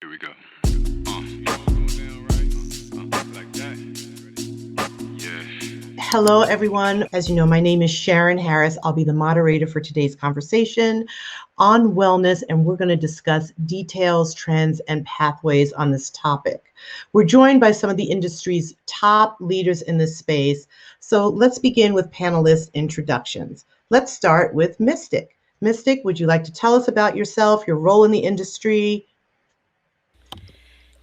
Here we go. You know what's going down, right? Like that. Yeah. Hello, everyone. As you know, my name is Sharon Harris. I'll be the moderator for today's conversation on wellness, and we're going to discuss details, trends, and pathways on this topic. We're joined by some of the industry's top leaders in this space. So let's begin with panelist introductions. Let's start with Mystic. Mystic, would you like to tell us about yourself, your role in the industry?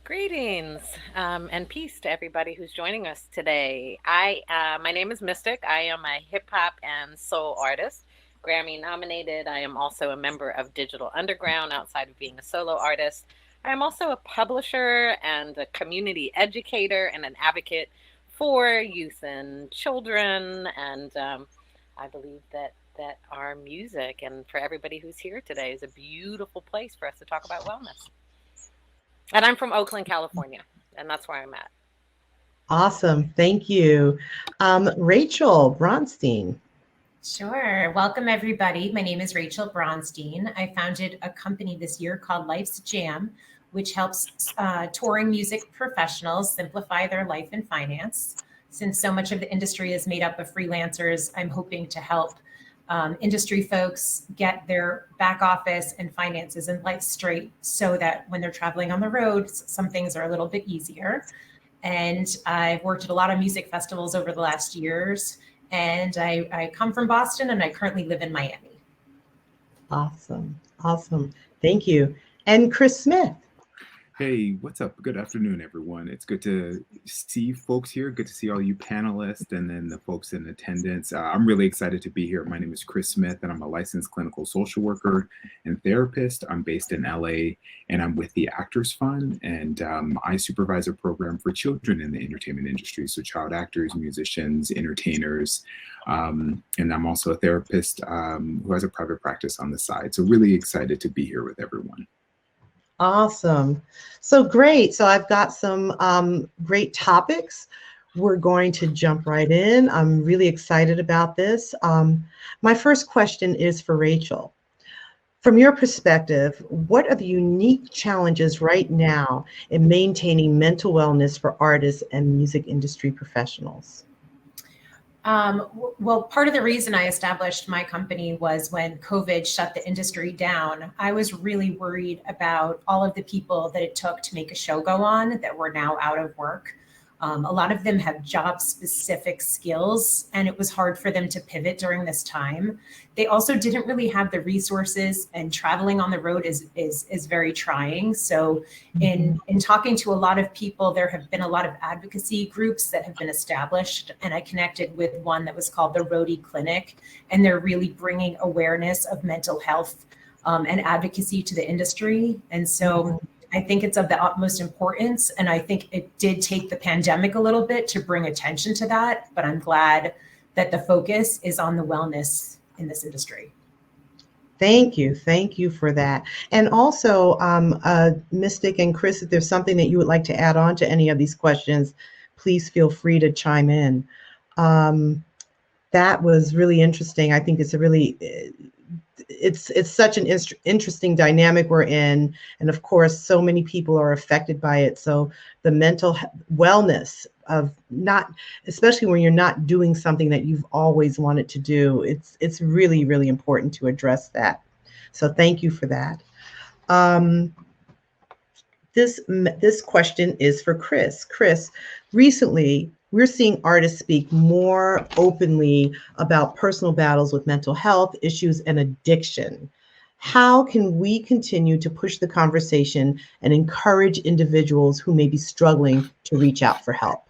Greetings and peace to everybody who's joining us today. My name is Mystic. I am a hip hop and soul artist, Grammy nominated. I am also a member of Digital Underground outside of being a solo artist. I am also a publisher and a community educator and an advocate for youth and children. And I believe that our music and for everybody who's here today is a beautiful place for us to talk about wellness. And I'm from Oakland, California, and that's where I'm at. Awesome. Thank you. Rachel Bronstein. Sure. Welcome, everybody. My name is Rachel Bronstein. I founded a company this year called Life's Jam, which helps touring music professionals simplify their life and finance. Since so much of the industry is made up of freelancers, I'm hoping to help industry folks get their back office and finances and life straight so that when they're traveling on the road, some things are a little bit easier. And I've worked at a lot of music festivals over the last years. And I come from Boston and I currently live in Miami. Awesome. Awesome. Thank you. And Chris Smith. Hey, what's up? Good afternoon, everyone. It's good to see folks here. Good to see all you panelists and then the folks in attendance. I'm really excited to be here. My name is Chris Smith, and I'm a licensed clinical social worker and therapist. I'm based in LA, and I'm with the Actors Fund, and I supervise a program for children in the entertainment industry, so child actors, musicians, entertainers, and I'm also a therapist who has a private practice on the side. So really excited to be here with everyone. Awesome. So great. So I've got some great topics. We're going to jump right in. I'm really excited about this. My first question is for Rachel. From your perspective, what are the unique challenges right now in maintaining mental wellness for artists and music industry professionals? Well, part of the reason I established my company was when COVID shut the industry down. I was really worried about all of the people that it took to make a show go on that were now out of work. A lot of them have job-specific skills, and it was hard for them to pivot during this time. They also didn't really have the resources, and traveling on the road is very trying. So in talking to a lot of people, there have been a lot of advocacy groups that have been established, and I connected with one that was called the Roadie Clinic, and they're really bringing awareness of mental health and advocacy to the industry. And so I think it's of the utmost importance. And I think it did take the pandemic a little bit to bring attention to that, but I'm glad that the focus is on the wellness in this industry. Thank you. Thank you for that. And also, Mystic and Chris, if there's something that you would like to add on to any of these questions, please feel free to chime in. That was really interesting. I think it's a really it's such an interesting dynamic we're in, and of course so many people are affected by it. So the mental wellness of not, especially when you're not doing something that you've always wanted to do, it's really, really important to address that. So thank you for that. This question is for Chris. Chris, recently we're seeing artists speak more openly about personal battles with mental health issues and addiction. How can we continue to push the conversation and encourage individuals who may be struggling to reach out for help?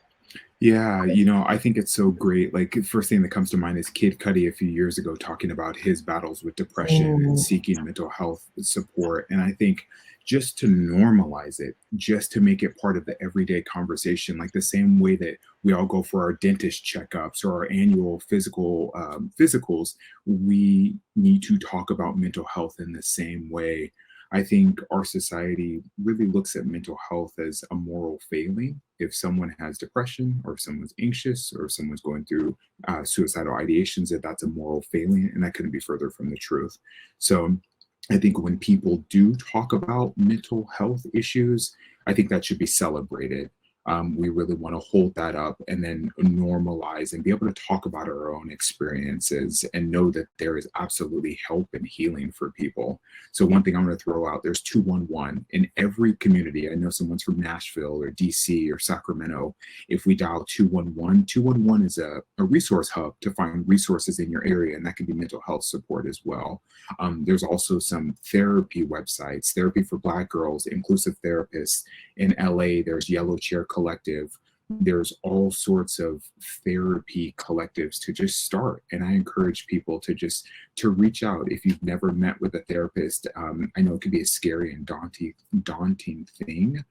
Yeah, I think it's so great. Like, first thing that comes to mind is Kid Cudi a few years ago talking about his battles with depression and seeking mental health support. And I think just to normalize it, just to make it part of the everyday conversation, like the same way that we all go for our dentist checkups or our annual physicals, we need to talk about mental health in the same way. I think our society really looks at mental health as a moral failing. If someone has depression, or if someone's anxious, or if someone's going through suicidal ideations, that's a moral failing, and that couldn't be further from the truth. So I think when people do talk about mental health issues, I think that should be celebrated. We really want to hold that up and then normalize and be able to talk about our own experiences and know that there is absolutely help and healing for people. So, one thing I'm going to throw out, there's 211 in every community. I know someone's from Nashville or DC or Sacramento. If we dial 211, 211 is a resource hub to find resources in your area, and that can be mental health support as well. There's also some therapy websites, therapy for Black girls, inclusive therapists. In LA, there's Yellow Chair Collective. There's all sorts of therapy collectives to just start. And I encourage people to reach out if you've never met with a therapist. I know it can be a scary and daunting thing,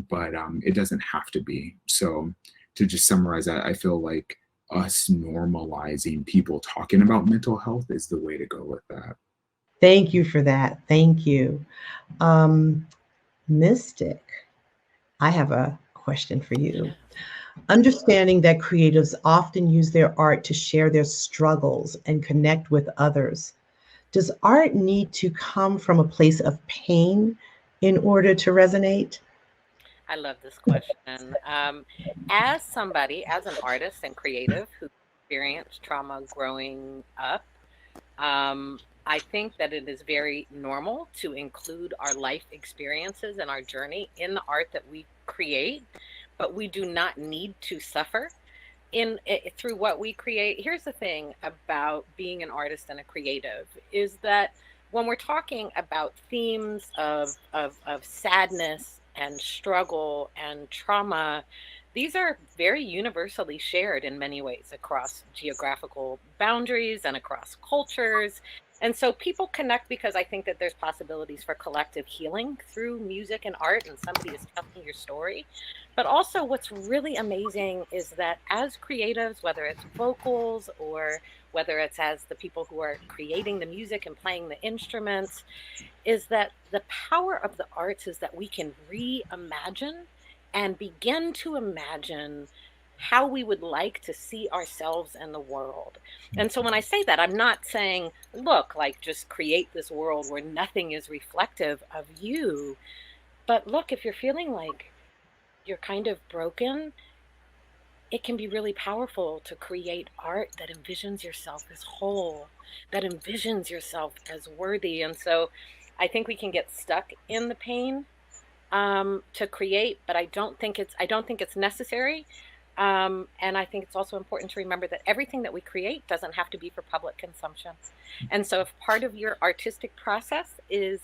but it doesn't have to be. So to just summarize that, I feel like us normalizing people talking about mental health is the way to go with that. Thank you for that. Thank you. Mystic, I have a question for you. Understanding that creatives often use their art to share their struggles and connect with others, does art need to come from a place of pain in order to resonate? I love this question. As somebody, as an artist and creative who experienced trauma growing up, I think that it is very normal to include our life experiences and our journey in the art that we create, but we do not need to suffer through what we create. Here's the thing about being an artist and a creative is that when we're talking about themes of sadness and struggle and trauma, these are very universally shared in many ways across geographical boundaries and across cultures. And so people connect because I think that there's possibilities for collective healing through music and art, and somebody is telling your story. But also, what's really amazing is that as creatives, whether it's vocals or whether it's as the people who are creating the music and playing the instruments, is that the power of the arts is that we can reimagine and begin to imagine how we would like to see ourselves in the world. And so when I say that, I'm not saying, look, like just create this world where nothing is reflective of you. But look, if you're feeling like you're kind of broken, it can be really powerful to create art that envisions yourself as whole, that envisions yourself as worthy. And so I think we can get stuck in the pain to create, but I don't think it's necessary. And I think it's also important to remember that everything that we create doesn't have to be for public consumption. And so if part of your artistic process is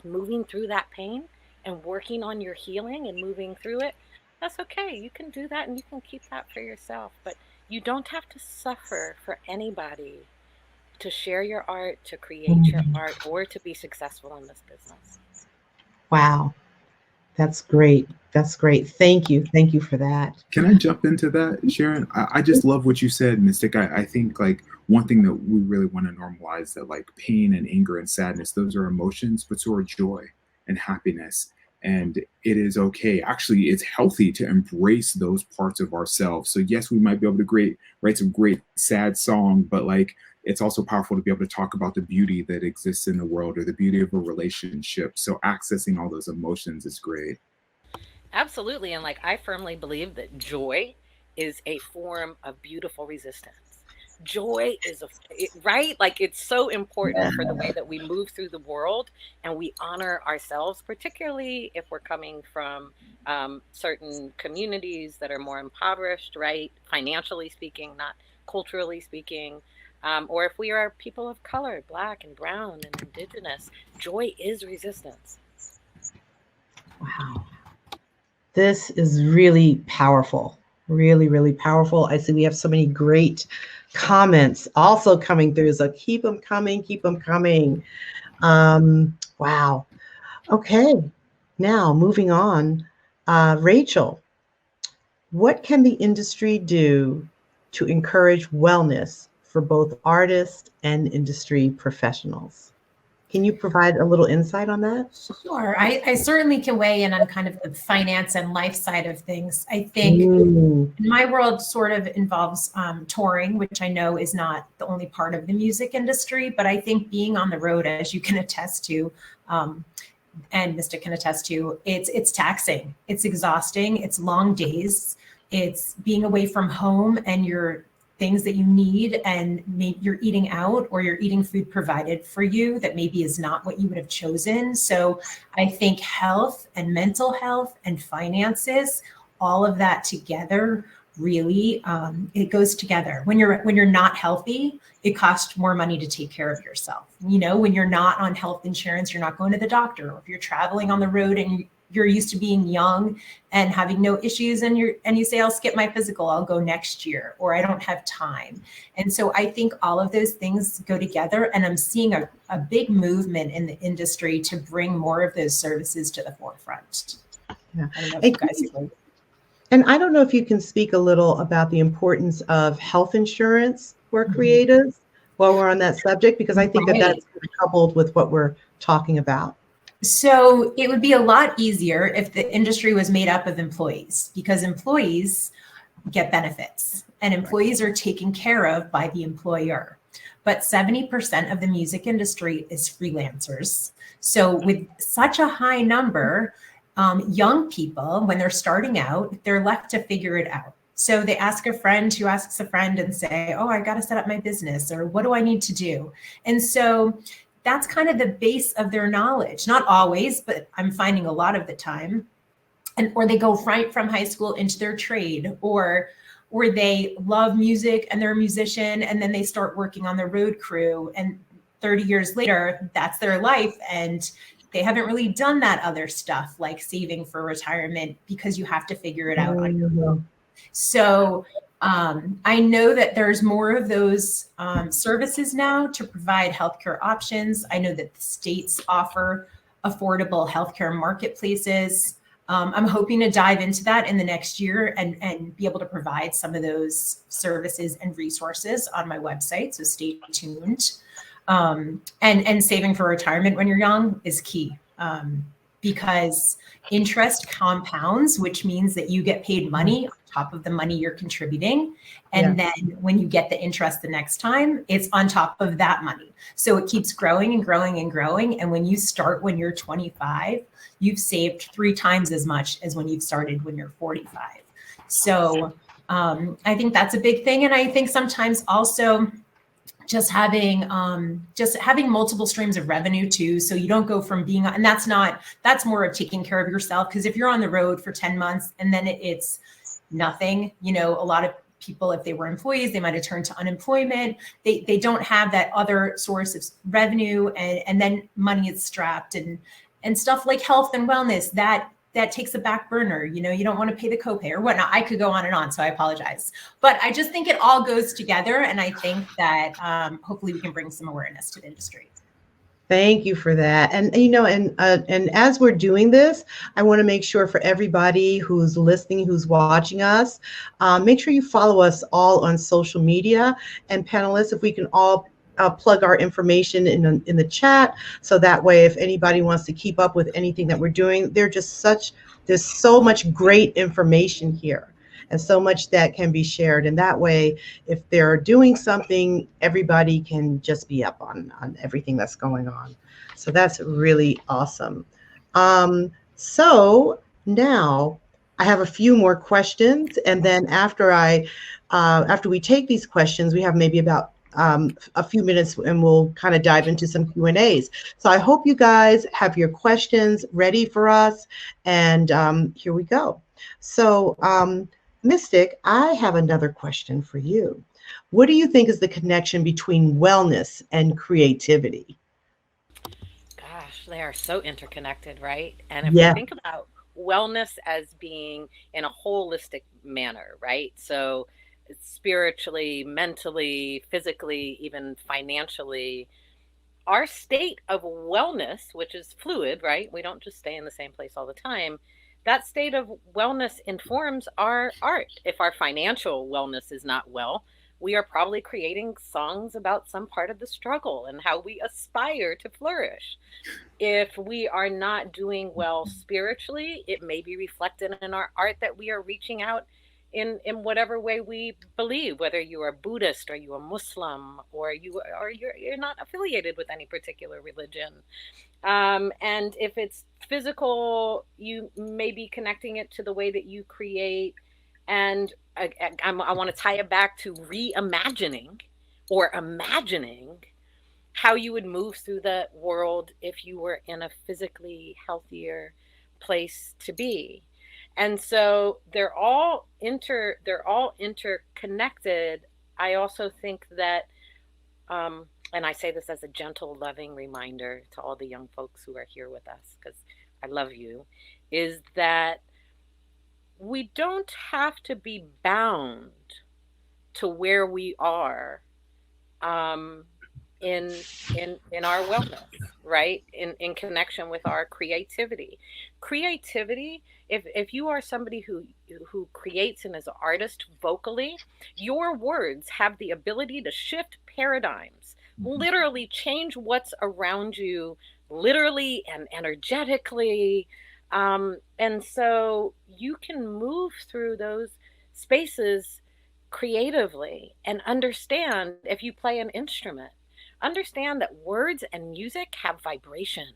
moving through that pain and working on your healing and moving through it, that's okay. You can do that and you can keep that for yourself. But you don't have to suffer for anybody to share your art, to create your art, or to be successful in this business. Wow. That's great. That's great. Thank you. Thank you for that. Can I jump into that, Sharon? I just love what you said, Mystic. I think like one thing that we really want to normalize that like pain and anger and sadness, those are emotions, but so are joy and happiness. And it is okay. Actually, it's healthy to embrace those parts of ourselves. So yes, we might be able to write some great sad song, but like it's also powerful to be able to talk about the beauty that exists in the world or the beauty of a relationship. So accessing all those emotions is great. Absolutely. And like, I firmly believe that joy is a form of beautiful resistance. Joy is right? Like, it's so important for the way that we move through the world and we honor ourselves, particularly if we're coming from certain communities that are more impoverished, right? Financially speaking, not culturally speaking. Or if we are people of color, Black and brown and indigenous, joy is resistance. Wow. This is really powerful, really, really powerful. I see we have so many great comments also coming through. So keep them coming, keep them coming. Wow. Okay. Now moving on. Rachel, what can the industry do to encourage wellness for both artists and industry professionals? Can you provide a little insight on that? Sure. I certainly can weigh in on kind of the finance and life side of things. I think Mm, my world sort of involves touring, which I know is not the only part of the music industry, but I think being on the road, as you can attest to, um, and Mr. can attest to, it's taxing, it's exhausting, it's long days, it's being away from home and your things that you need, and maybe you're eating out or you're eating food provided for you that maybe is not what you would have chosen. So I think health and mental health and finances, all of that together, really, it goes together. When you're not healthy, it costs more money to take care of yourself. When you're not on health insurance, you're not going to the doctor. Or if you're traveling on the road and you're used to being young and having no issues, and you say, I'll skip my physical, I'll go next year, or I don't have time. And so I think all of those things go together, and I'm seeing a big movement in the industry to bring more of those services to the forefront. yeah. I don't know if And, you guys agree. and I don't know if you can speak a little about the importance of health insurance for Mhm. creatives while we're on that subject, because I think that Right. that's coupled with what we're talking about. So it would be a lot easier if the industry was made up of employees, because employees get benefits and employees are taken care of by the employer. But 70% of the music industry is freelancers. So with such a high number, young people, when they're starting out, they're left to figure it out. So they ask a friend who asks a friend and say, oh, I got to set up my business, or what do I need to do? And so that's kind of the base of their knowledge. Not always, but I'm finding a lot of the time. Or they go right from high school into their trade, or they love music and they're a musician, and then they start working on the road crew, and 30 years later, that's their life. And they haven't really done that other stuff like saving for retirement, because you have to figure it out on your own. So I know that there's more of those services now to provide healthcare options. I know that the states offer affordable healthcare marketplaces. I'm hoping to dive into that in the next year and be able to provide some of those services and resources on my website. So stay tuned. And saving for retirement when you're young is key, because interest compounds, which means that you get paid money on top of the money you're contributing. And then when you get the interest the next time, it's on top of that money. So it keeps growing and growing and growing. And when you start when you're 25, you've saved 3 times as much as when you've started when you're 45. So I think that's a big thing. And I think sometimes also just having multiple streams of revenue too. So you don't go from being, and that's more of taking care of yourself. Because if you're on the road for 10 months and then it's nothing, a lot of people, if they were employees, they might have turned to unemployment. They don't have that other source of revenue, and then money is strapped, and stuff like health and wellness that takes a back burner. You don't want to pay the copay or whatnot. I could go on and on, so I apologize. But I just think it all goes together. And I think that hopefully we can bring some awareness to the industry. Thank you for that. And and as we're doing this, I want to make sure for everybody who's listening, who's watching us, make sure you follow us all on social media. And panelists, if we can all plug our information in the chat, so that way, if anybody wants to keep up with anything that we're doing, there's so much great information here, and so much that can be shared. And that way, if they're doing something, everybody can just be up on everything that's going on. So that's really awesome. So now I have a few more questions, and then after we take these questions, we have maybe about a few minutes, and we'll kind of dive into some Q&As. So I hope you guys have your questions ready for us, and here we go. So Mystic, I have another question for you. What do you think is the connection between wellness and creativity? Gosh, they are so interconnected, right? And if we Yeah. think about wellness as being in a holistic manner, right? So spiritually, mentally, physically, even financially, our state of wellness, which is fluid, right? We don't just stay in the same place all the time. That state of wellness informs our art. If our financial wellness is not well, we are probably creating songs about some part of the struggle and how we aspire to flourish. If we are not doing well spiritually, it may be reflected in our art that we are reaching out in whatever way we believe, whether you are Buddhist or you are Muslim or you're not affiliated with any particular religion. And if it's physical, you may be connecting it to the way that you create. And I want to tie it back to reimagining or imagining how you would move through the world if you were in a physically healthier place to be. And so they're all interconnected. I also think that and I say this as a gentle, loving reminder to all the young folks who are here with us, because I love you, is that we don't have to be bound to where we are um, in our wellness, right? In connection with our creativity. Creativity, if you are somebody who creates and is an artist vocally, your words have the ability to shift paradigms, literally change what's around you, literally and energetically. And so you can move through those spaces creatively and understand if you play an instrument, understand that words and music have vibration.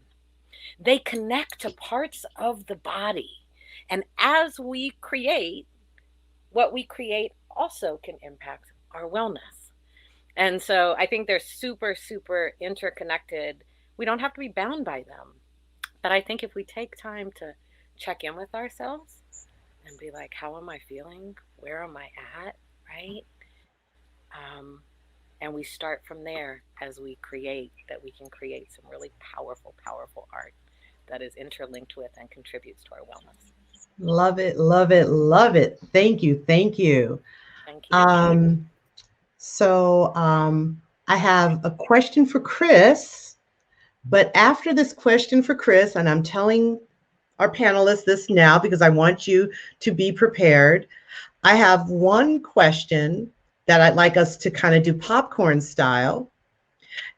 They connect to parts of the body. And as we create, what we create also can impact our wellness. And so I think they're super, super interconnected. We don't have to be bound by them. But I think if we take time to check in with ourselves and be like, how am I feeling? Where am I at? Right? And we start from there as we create, that we can create some really powerful, powerful art that is interlinked with and contributes to our wellness. Love it, love it, love it. Thank you, thank you. Thank you. I have a question for Chris, but after this question for Chris, and I'm telling our panelists this now because I want you to be prepared, I have one question that I'd like us to kind of do popcorn style.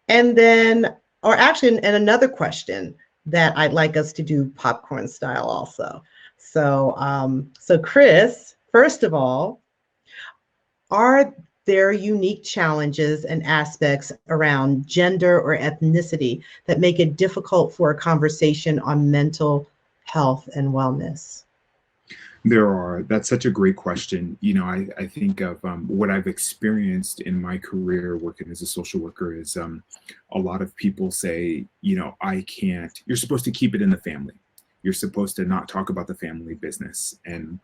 And then, or actually, and another question that I'd like us to do popcorn style also. So Chris, first of all, are there unique challenges and aspects around gender or ethnicity that make it difficult for a conversation on mental health and wellness? There are. That's such a great question. I think of what I've experienced in my career working as a social worker is a lot of people say, I can't, you're supposed to keep it in the family. You're supposed to not talk about the family business. And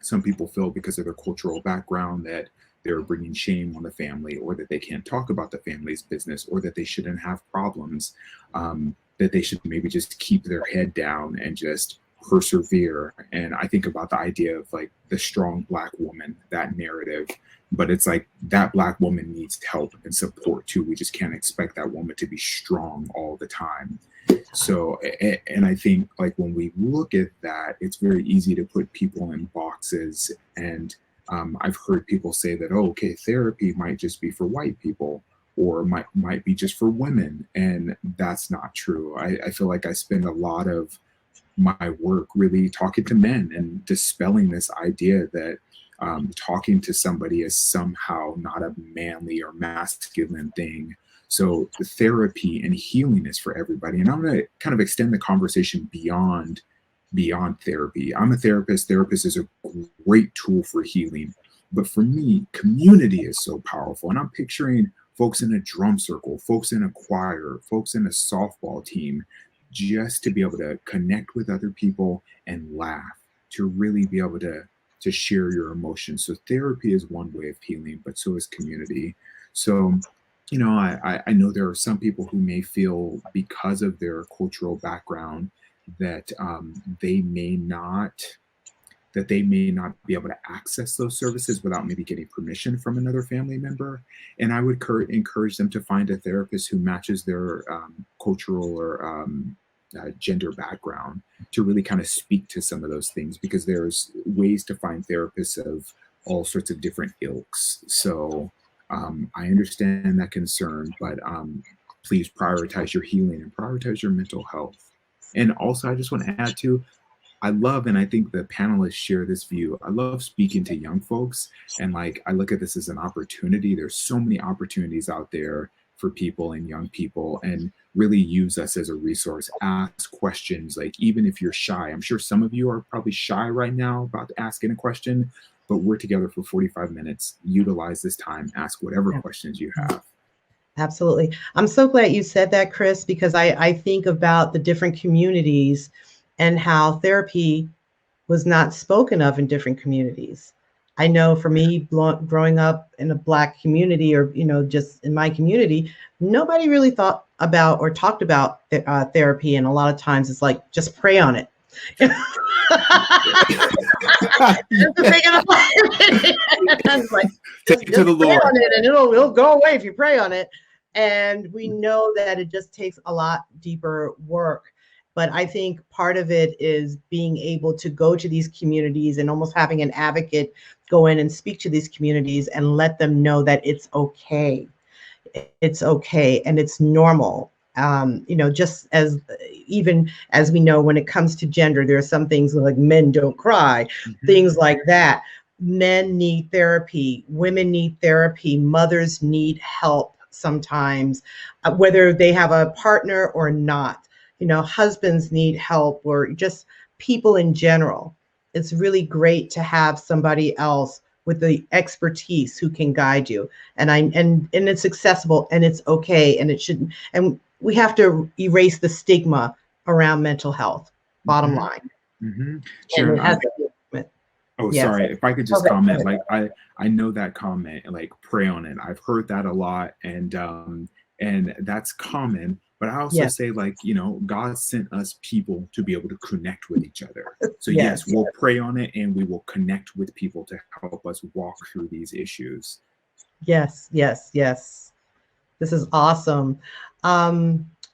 some people feel because of their cultural background that they're bringing shame on the family, or that they can't talk about the family's business, or that they shouldn't have problems, that they should maybe just keep their head down and just persevere. And I think about the idea of like the strong Black woman, that narrative, but it's like that Black woman needs help and support too. We just can't expect that woman to be strong all the time. So, and I think like when we look at that, it's very easy to put people in boxes. And I've heard people say that, oh, okay, therapy might just be for white people, or might be just for women. And that's not true. I feel like I spend a lot of my work really talking to men and dispelling this idea that talking to somebody is somehow not a manly or masculine thing. So the therapy and healing is for everybody. And I'm going to kind of extend the conversation beyond therapy. I'm a therapist. Therapist is a great tool for healing. But for me, community is so powerful. And I'm picturing folks in a drum circle, folks in a choir, folks in a softball team, just to be able to connect with other people and laugh, to really be able to share your emotions. So therapy is one way of healing, but so is community. So, I know there are some people who may feel because of their cultural background that they may not be able to access those services without maybe getting permission from another family member. And I would encourage them to find a therapist who matches their cultural or gender background, to really kind of speak to some of those things, because there's ways to find therapists of all sorts of different ilks. So I understand that concern, but please prioritize your healing and prioritize your mental health. And also, I just want to add to, I love, and I think the panelists share this view. I love speaking to young folks, and like I look at this as an opportunity. There's so many opportunities out there for people and young people, and really use us as a resource. Ask questions, like even if you're shy. I'm sure some of you are probably shy right now about asking a question, but we're together for 45 minutes. Utilize this time, ask whatever Yeah. questions you have. Absolutely. I'm so glad you said that, Chris, because I think about the different communities and how therapy was not spoken of in different communities. I know for me, growing up in a Black community, or just in my community, nobody really thought about or talked about therapy, and a lot of times it's like, just pray on it. It's like, take it to the pray Lord, on it, and it'll go away if you pray on it. And we know that it just takes a lot deeper work. But I think part of it is being able to go to these communities and almost having an advocate go in and speak to these communities and let them know that it's okay. It's okay and it's normal. Just as even as we know, when it comes to gender, there are some things like men don't cry, things like that. Men need therapy, women need therapy, mothers need help sometimes, whether they have a partner or not. Husbands need help, or just people in general. It's really great to have somebody else with the expertise who can guide you. And it's accessible, and it's okay, and it shouldn't. And we have to erase the stigma around mental health. Bottom line. Sharon, Yes. Sorry, if I could just comment, like I know that comment, like pray on it. I've heard that a lot, and that's common. But I also say, like, God sent us people to be able to connect with each other. So yes, we'll pray on it, and we will connect with people to help us walk through these issues. Yes. This is awesome.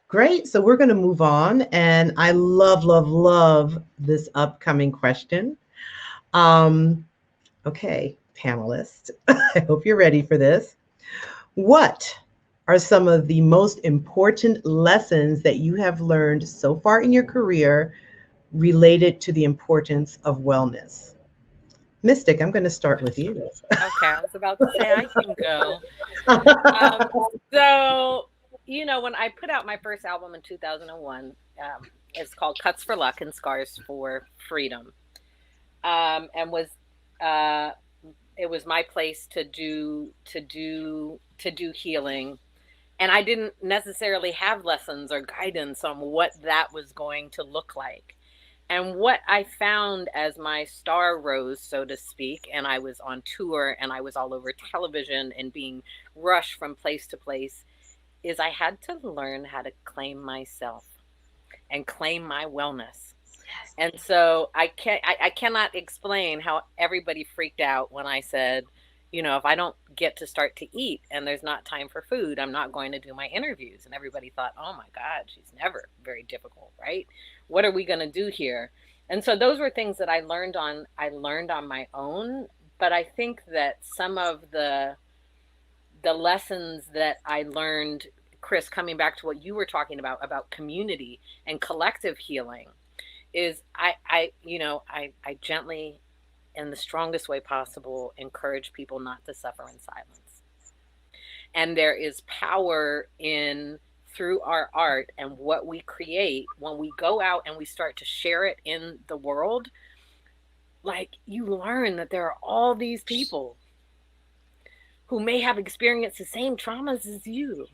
Great. So we're going to move on. And I love this upcoming question. Okay, panelists, I hope you're ready for this. What are some of the most important lessons that you have learned so far in your career related to the importance of wellness? Mystic, I'm going to start with you. Okay, I was about to say I can go. So, when I put out my first album in 2001, it's called Cuts for Luck and Scars for Freedom. And it was my place to do healing. And I didn't necessarily have lessons or guidance on what that was going to look like. And what I found as my star rose, so to speak, and I was on tour and I was all over television and being rushed from place to place, is I had to learn how to claim myself and claim my wellness. And so I cannot explain how everybody freaked out when I said, if I don't get to start to eat and there's not time for food, I'm not going to do my interviews. And everybody thought, oh my God, she's never very difficult, right? What are we going to do here? And so those were things that I learned on my own. But I think that some of the lessons that I learned, Chris, coming back to what you were talking about community and collective healing, is I gently, in the strongest way possible, encourage people not to suffer in silence. And there is power through our art and what we create when we go out and we start to share it in the world. Like, you learn that there are all these people who may have experienced the same traumas as you,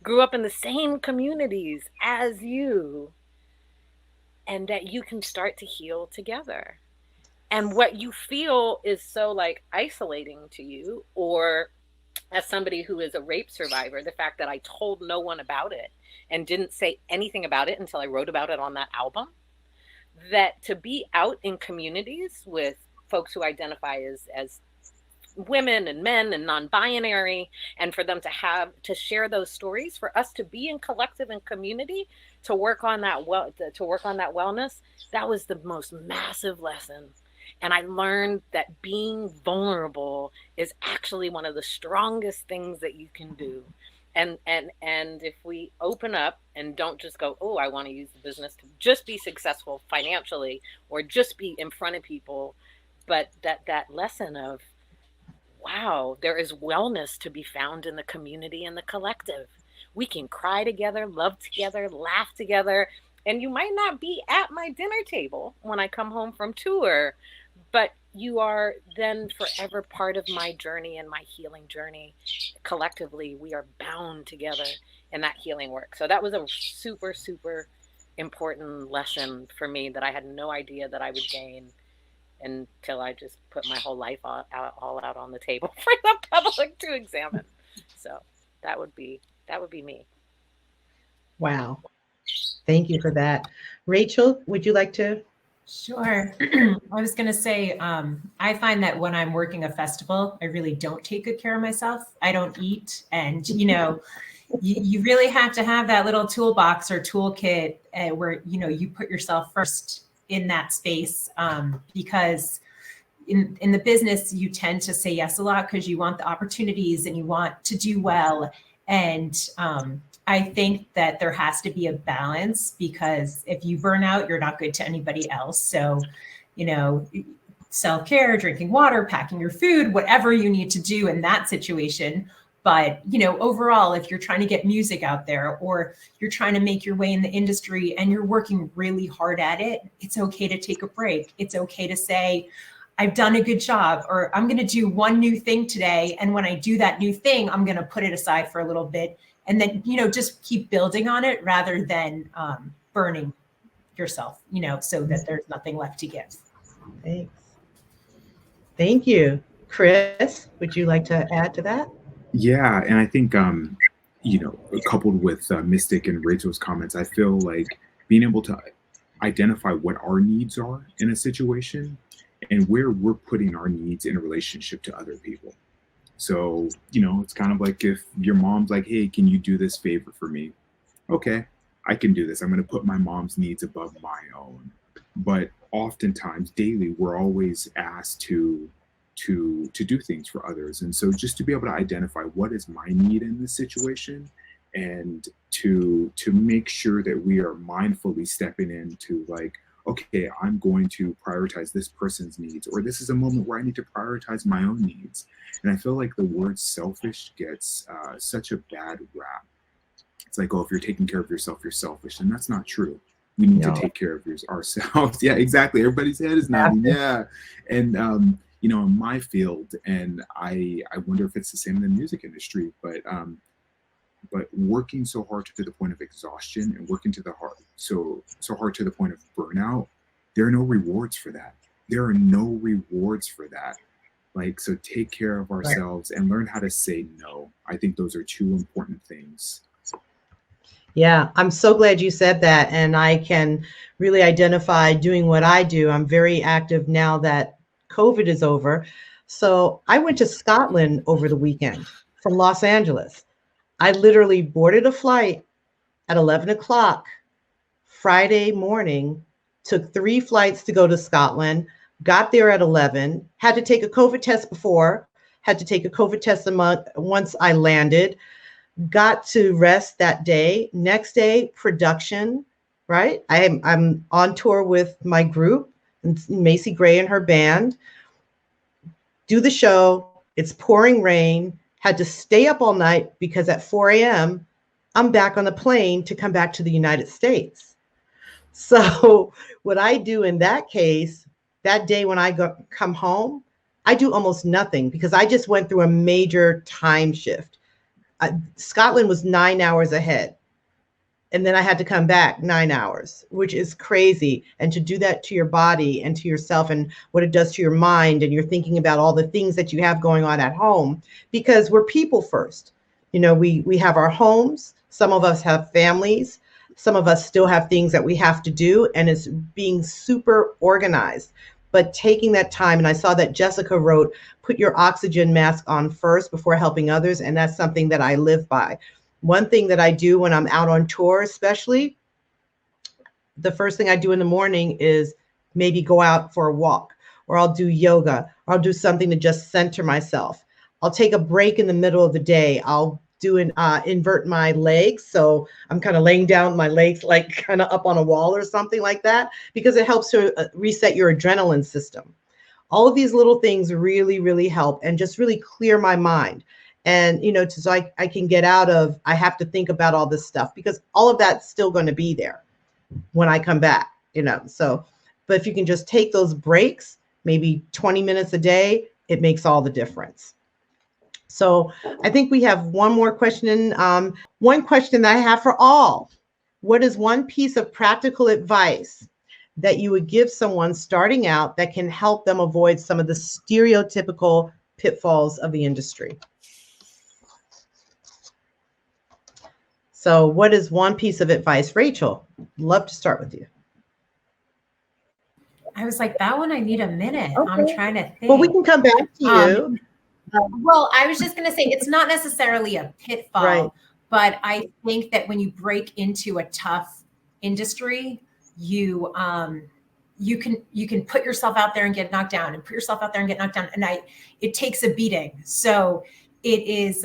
grew up in the same communities as you, and that you can start to heal together. And what you feel is so like isolating to you, or as somebody who is a rape survivor, the fact that I told no one about it and didn't say anything about it until I wrote about it on that album, that to be out in communities with folks who identify as women and men and non-binary, and for them to share those stories, for us to be in collective and community to work on that wellness, that was the most massive lesson. And I learned that being vulnerable is actually one of the strongest things that you can do. And if we open up and don't just go, oh, I want to use the business to just be successful financially or just be in front of people, but that lesson of, wow, there is wellness to be found in the community and the collective. We can cry together, love together, laugh together, and you might not be at my dinner table when I come home from tour, but you are then forever part of my journey and my healing journey. Collectively, we are bound together in that healing work. So that was a super, super important lesson for me that I had no idea that I would gain until I just put my whole life all out on the table for the public to examine. So that would be me. Wow. Thank you for that. Rachel, would you like to? Sure. I was going to say, I find that when I'm working a festival, I really don't take good care of myself. I don't eat. And, you really have to have that little toolbox or toolkit where, you put yourself first in that space, because in the business, you tend to say yes a lot because you want the opportunities and you want to do well. And I think that there has to be a balance, because if you burn out, you're not good to anybody else. So, self-care, drinking water, packing your food, whatever you need to do in that situation. But, overall, if you're trying to get music out there or you're trying to make your way in the industry and you're working really hard at it, it's okay to take a break. It's okay to say, I've done a good job, or I'm going to do one new thing today. And when I do that new thing, I'm going to put it aside for a little bit and then, just keep building on it rather than burning yourself, so that there's nothing left to give. Thanks. Thank you. Chris, would you like to add to that? Yeah, and I think coupled with Mystic and Rachel's comments, I feel like being able to identify what our needs are in a situation and where we're putting our needs in a relationship to other people. So, it's kind of like if your mom's like, hey, can you do this favor for me? Okay, I can do this. I'm going to put my mom's needs above my own. But oftentimes, daily, we're always asked to do things for others. And so just to be able to identify what is my need in this situation and to make sure that we are mindfully stepping into like, okay, I'm going to prioritize this person's needs, or this is a moment where I need to prioritize my own needs. And I feel like the word selfish gets such a bad rap. It's like, oh, if you're taking care of yourself, you're selfish. And that's not true. We need to take care of ourselves. Yeah, exactly. Everybody's head is nodding. Yeah. And, in my field, and I wonder if it's the same in the music industry, but working so hard to the point of exhaustion and working so hard to the point of burnout, there are no rewards for that. There are no rewards for that. Like, so take care of ourselves and learn how to say no. I think those are two important things. Yeah, I'm so glad you said that. And I can really identify doing what I do. I'm very active now that COVID is over. So I went to Scotland over the weekend from Los Angeles. I literally boarded a flight at 11 o'clock Friday morning, took 3 flights to go to Scotland, got there at 11, had to take a COVID test before, had to take a COVID test a month once I landed, got to rest that day. Next day, production, right? I'm on tour with my group, Macy Gray and her band, do the show. It's pouring rain, had to stay up all night because at 4 a.m., I'm back on the plane to come back to the United States. So what I do in that case, that day when I come home, I do almost nothing because I just went through a major time shift. Scotland was 9 hours ahead. And then I had to come back 9 hours, which is crazy. And to do that to your body and to yourself and what it does to your mind, and you're thinking about all the things that you have going on at home, because we're people first. We have our homes. Some of us have families. Some of us still have things that we have to do, and it's being super organized. But taking that time, and I saw that Jessica wrote, put your oxygen mask on first before helping others. And that's something that I live by. One thing that I do when I'm out on tour, especially, the first thing I do in the morning is maybe go out for a walk or I'll do yoga, or I'll do something to just center myself. I'll take a break in the middle of the day. I'll do an invert my legs. So I'm kind of laying down, my legs like kind of up on a wall or something like that, because it helps to reset your adrenaline system. All of these little things really, really help and just really clear my mind. And, so I can get out of, I have to think about all this stuff, because all of that's still going to be there when I come back, So, but if you can just take those breaks, maybe 20 minutes a day, it makes all the difference. So I think we have one more question. One question that I have for all. What is one piece of practical advice that you would give someone starting out that can help them avoid some of the stereotypical pitfalls of the industry? So what is one piece of advice? Rachel, love to start with you. I was like, that one, I need a minute. Okay. I'm trying to think. Well, we can come back to you. Well, I was just going to say, it's not necessarily a pitfall, Right. but I think that when you break into a tough industry, you can put yourself out there and get knocked down, and put yourself out there and get knocked down. And it takes a beating. So it is,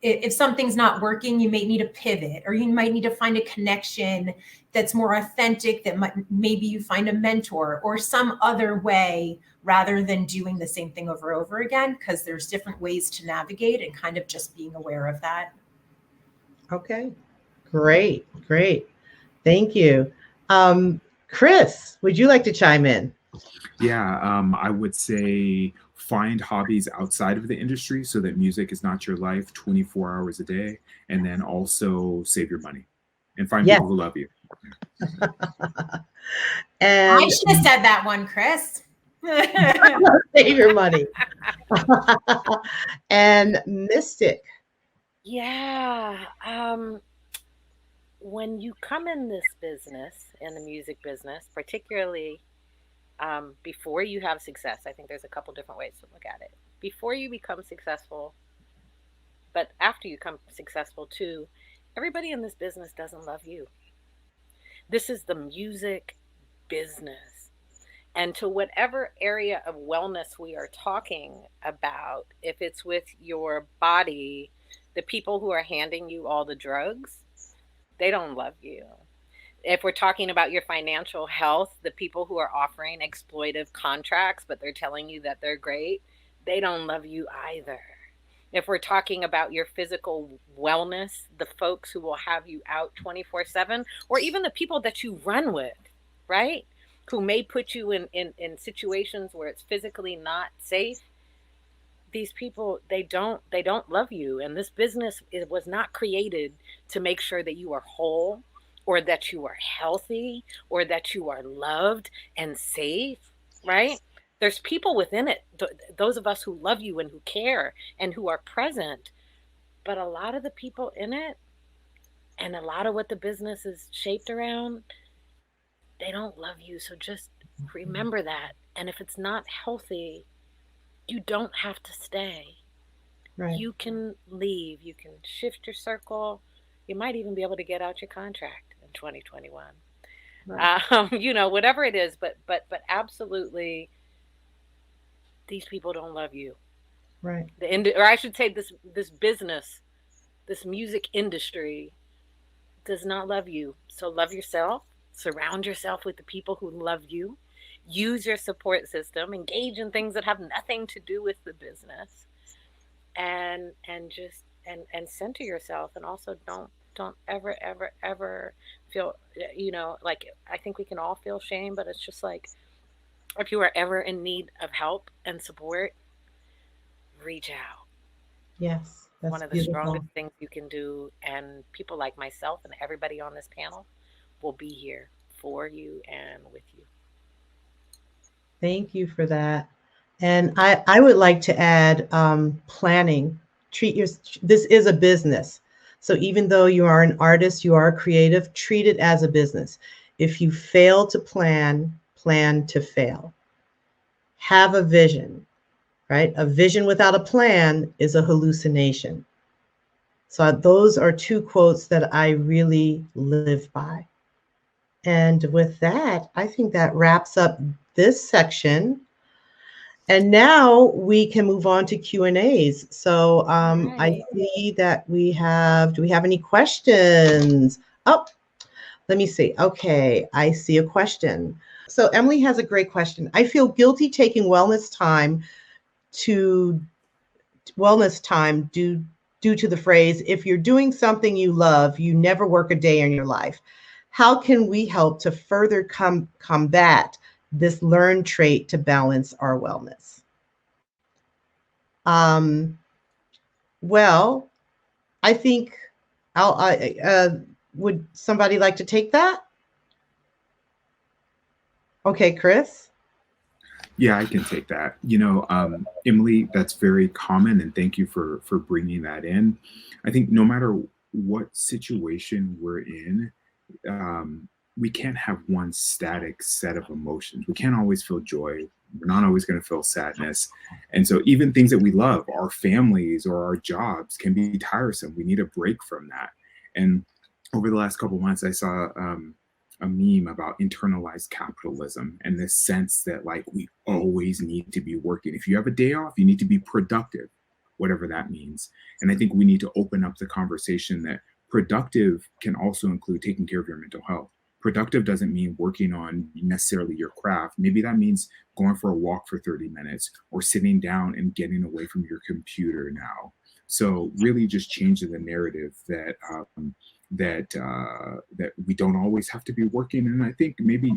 if something's not working, you may need to pivot, or you might need to find a connection that's more authentic, that maybe you find a mentor or some other way, rather than doing the same thing over and over again, because there's different ways to navigate, and kind of just being aware of that. Okay, great. Thank you. Chris, would you like to chime in? Yeah, I would say find hobbies outside of the industry so that music is not your life 24 hours a day, and then also save your money and find people who love you. And I should have said that one, Chris. Save your money. And Mystic. Yeah. When you come in this business, in the music business, particularly before you have success, I think there's a couple different ways to look at it. Before you become successful, but after you become successful too, everybody in this business doesn't love you. This is the music business. And to whatever area of wellness we are talking about, if it's with your body, the people who are handing you all the drugs, they don't love you. If we're talking about your financial health, the people who are offering exploitive contracts, but they're telling you that they're great, they don't love you either. If we're talking about your physical wellness, the folks who will have you out 24/7, or even the people that you run with, right? Who may put you in situations where it's physically not safe. These people, they don't love you. And this business, it was not created to make sure that you are whole, or that you are healthy, or that you are loved and safe, right? There's people within it, those of us who love you and who care and who are present. But a lot of the people in it, and a lot of what the business is shaped around, they don't love you. So just remember that. And if it's not healthy, you don't have to stay. Right. You can leave. You can shift your circle. You might even be able to get out your contract in 2021. Right. Whatever it is, but absolutely, these people don't love you. Right. Or I should say, this business, this music industry, does not love you. So love yourself. Surround yourself with the people who love you. Use your support system. Engage in things that have nothing to do with the business, and just center yourself. And also don't ever feel, like, I think we can all feel shame, but it's just like, if you are ever in need of help and support, reach out. Yes, that's one of the beautiful. strongest things you can do. And people like myself and everybody on this panel will be here for you and with you. Thank you for that. And I would like to add planning. This is a business. So even though you are an artist, you are a creative, treat it as a business. If you fail to plan to fail. Have a vision, right? A vision without a plan is a hallucination. So those are two quotes that I really live by. And with that, I think that wraps up this section And now we can move on to Q&As. So Right. I see that we have, do we have any questions? Oh, let me see. Okay, I see a question. So Emily has a great question. I feel guilty taking to wellness time due to the phrase, if you're doing something you love, you never work a day in your life. How can we help to further combat this learned trait to balance our wellness? Um, well, I think would somebody like to take that? Okay, Chris. Yeah, I can take that. Emily, that's very common, and thank you for bringing that in. I think no matter what situation we're in, we can't have one static set of emotions. We can't always feel joy. We're not always going to feel sadness. And so even things that we love, our families or our jobs, can be tiresome. We need a break from that. And over the last couple of months, I saw a meme about internalized capitalism and this sense that like we always need to be working. If you have a day off, you need to be productive, whatever that means. And I think we need to open up the conversation that productive can also include taking care of your mental health. Productive doesn't mean working on necessarily your craft. Maybe that means going for a walk for 30 minutes or sitting down and getting away from your computer now. So really just changing the narrative that we don't always have to be working. And I think maybe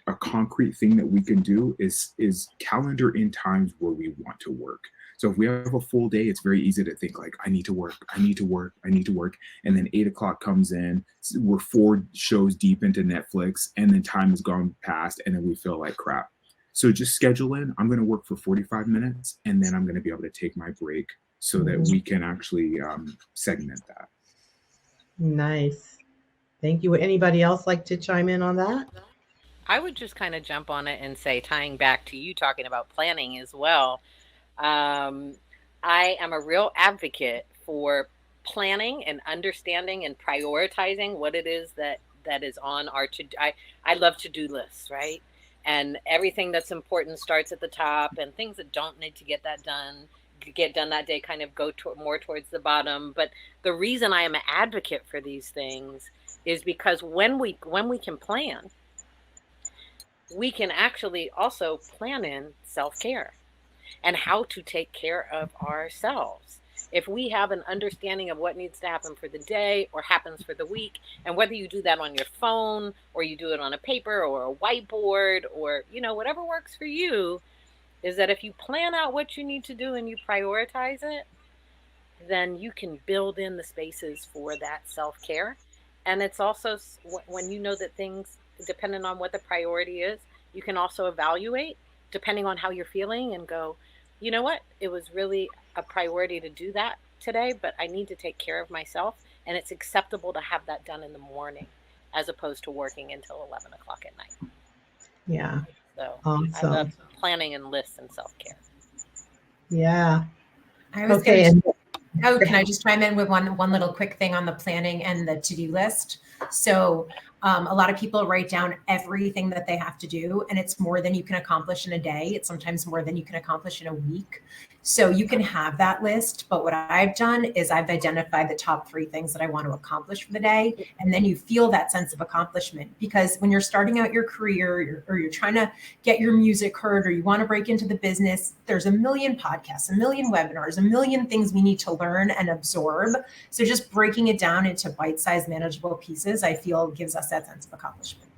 a concrete thing that we can do is calendar in times where we want to work. So if we have a full day, it's very easy to think like, I need to work, I need to work, I need to work. And then 8 o'clock comes in, we're 4 shows deep into Netflix, and then time has gone past, and then we feel like crap. So just schedule in, I'm going to work for 45 minutes, and then I'm going to be able to take my break so that we can actually segment that. Nice. Thank you. Would anybody else like to chime in on that? I would just kind of jump on it and say, tying back to you talking about planning as well, I am a real advocate for planning and understanding and prioritizing what it is that is on our I love to-do lists, right? And everything that's important starts at the top, and things that don't need to get done that day kind of go more towards the bottom. But the reason I am an advocate for these things is because when we can plan, we can actually also plan in self-care and how to take care of ourselves. If we have an understanding of what needs to happen for the day or happens for the week, and whether you do that on your phone or you do it on a paper or a whiteboard or, whatever works for you, is that if you plan out what you need to do and you prioritize it, then you can build in the spaces for that self-care. And it's also when you know that things, depending on what the priority is, you can also evaluate depending on how you're feeling and go, you know what, it was really a priority to do that today, but I need to take care of myself. And it's acceptable to have that done in the morning as opposed to working until 11 o'clock at night. Yeah. So awesome. I love planning and lists and self-care. Yeah. I was okay. Can I just chime in with one little quick thing on the planning and the to-do list? So a lot of people write down everything that they have to do, and it's more than you can accomplish in a day. It's sometimes more than you can accomplish in a week. So you can have that list, but what I've done is I've identified the top 3 things that I want to accomplish for the day. And then you feel that sense of accomplishment, because when you're starting out your career or you're trying to get your music heard or you want to break into the business, there's a million podcasts, a million webinars, a million things we need to learn and absorb. So just breaking it down into bite-sized manageable pieces, I feel gives us that sense of accomplishment.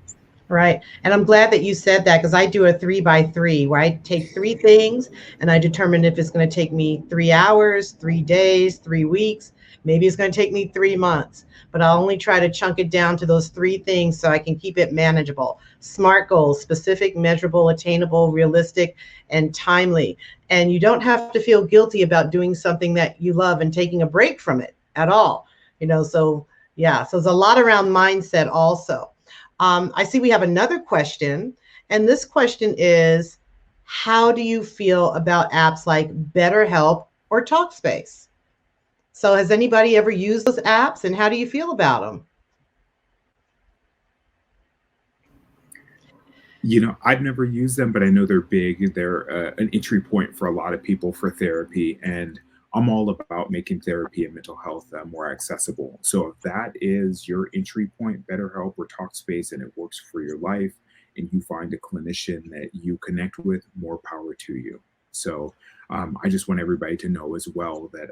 Right. And I'm glad that you said that, because I do a 3x3 where I take 3 things and I determine if it's going to take me 3 hours, 3 days, 3 weeks. Maybe it's going to take me 3 months, but I'll only try to chunk it down to those 3 things so I can keep it manageable. SMART goals: specific, measurable, attainable, realistic, and timely. And you don't have to feel guilty about doing something that you love and taking a break from it at all. So yeah, so there's a lot around mindset also. I see we have another question, and this question is, how do you feel about apps like BetterHelp or Talkspace? So has anybody ever used those apps, and how do you feel about them? I've never used them, but I know they're big. They're an entry point for a lot of people for therapy. And I'm all about making therapy and mental health more accessible. So if that is your entry point, BetterHelp or Talkspace, and it works for your life, and you find a clinician that you connect with, more power to you. So I just want everybody to know as well that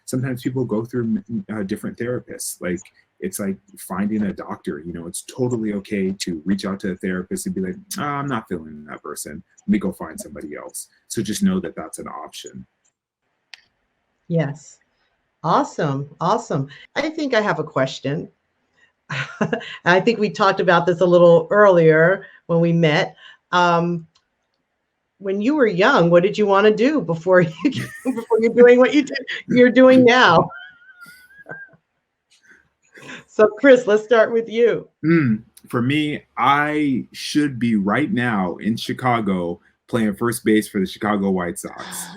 sometimes people go through different therapists. Like, it's like finding a doctor. It's totally okay to reach out to a therapist and be like, I'm not feeling that person. Let me go find somebody else. So just know that that's an option. Yes. Awesome. Awesome. I think I have a question. I think we talked about this a little earlier when we met. When you were young, what did you want to do before you're doing what you're doing now? So, Chris, let's start with you. For me, I should be right now in Chicago playing first base for the Chicago White Sox.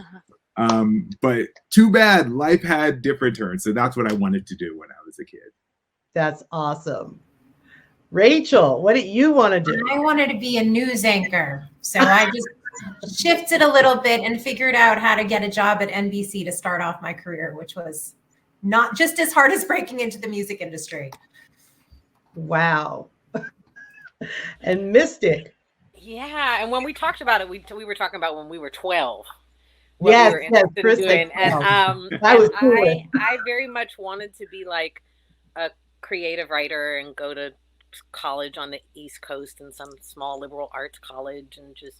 But too bad, life had different turns. So that's what I wanted to do when I was a kid. That's awesome. Rachel, what did you want to do? I wanted to be a news anchor. So I just shifted a little bit and figured out how to get a job at NBC to start off my career, which was not just as hard as breaking into the music industry. Wow. And Mystic. Yeah, and when we talked about it, we were talking about when we were 12. Yes, we were interested Chris in doing. And that was cool. I very much wanted to be like a creative writer and go to college on the East Coast in some small liberal arts college and just,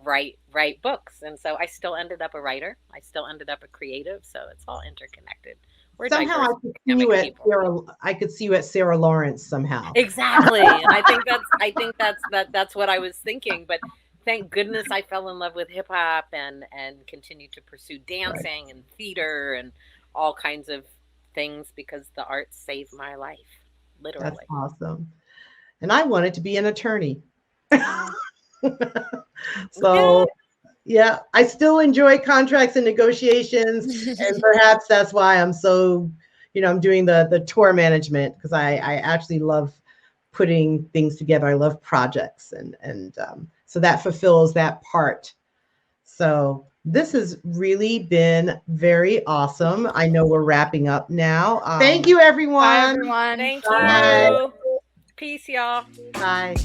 write books. And so I still ended up a writer. I still ended up a creative. So it's all interconnected. We're somehow I could see you at Sarah Lawrence somehow. Exactly. And I think that's what I was thinking. But thank goodness I fell in love with hip hop and continued to pursue dancing and theater and all kinds of things because the arts saved my life, literally. That's awesome. And I wanted to be an attorney. So yeah, I still enjoy contracts and negotiations, and perhaps that's why I'm so, I'm doing the tour management, because I actually love putting things together. I love projects, and so that fulfills that part. So this has really been very awesome. I know we're wrapping up now. Thank you, everyone. Bye, everyone. Thank Bye. you. Peace, y'all. Bye.